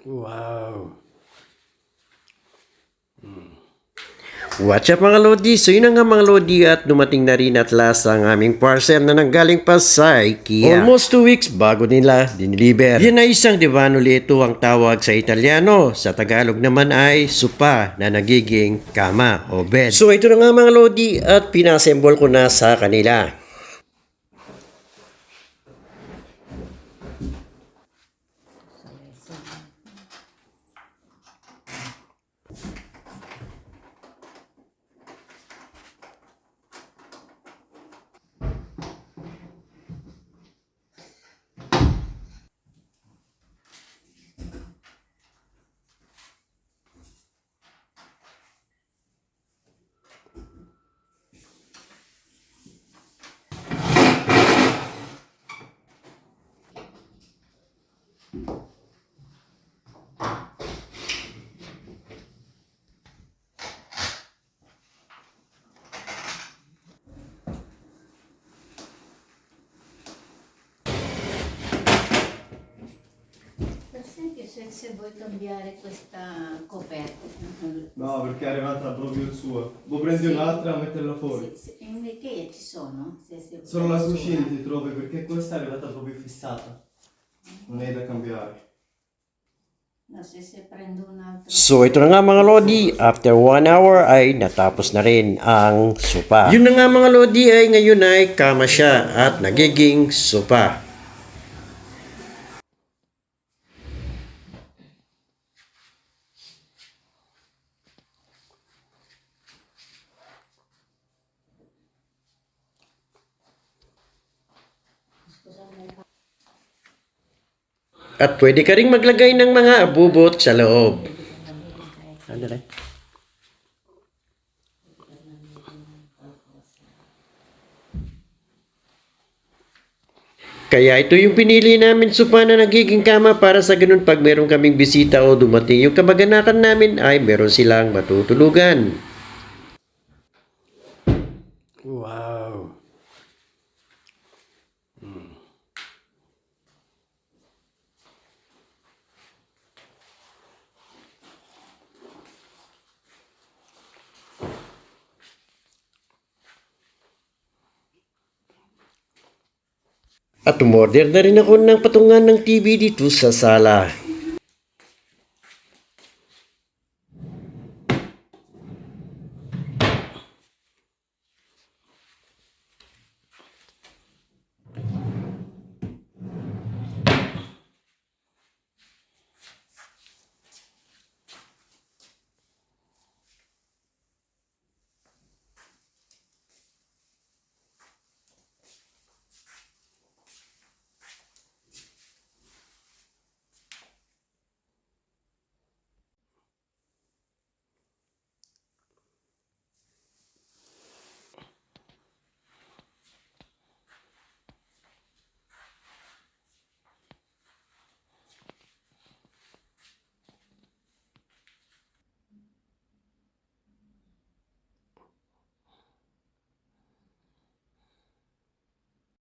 Wow. What's up mga Lodi? So yun na nga mga Lodi at dumating na rin at last ang aming parcel na nanggaling pa sa IKEA. Almost 2 weeks bago nila diniliver. Yan ay isang divano lito ang tawag sa Italiano. Sa Tagalog naman ay sopa na nagiging kama o bed. So ito na nga mga Lodi at pinassemble ko na sa kanila. Se vuoi cambiare questa coperta. No, perché è arrivata proprio sua. Vuoi prendere un'altra e metterla fuori? Che ci sono? Solo la cucina ti trovi perché questa è arrivata proprio fissata. Non è da cambiare. No, se prendo un'altra. So ito na nga mga Lodi, after 1 hour ay natapos na rin ang sopa. Yun na nga mga Lodi ay ngayon ay kama siya at nagiging sopa. At pwede ka ring maglagay ng mga abubot sa loob. Ano rin? Kaya ito yung pinili namin sopa na nagiging kama para sa ganun pag meron kaming bisita o dumating yung kamag-anakan namin ay meron silang matutulugan. Wow. At umorder na rin ako ng patungan ng TV dito sa sala.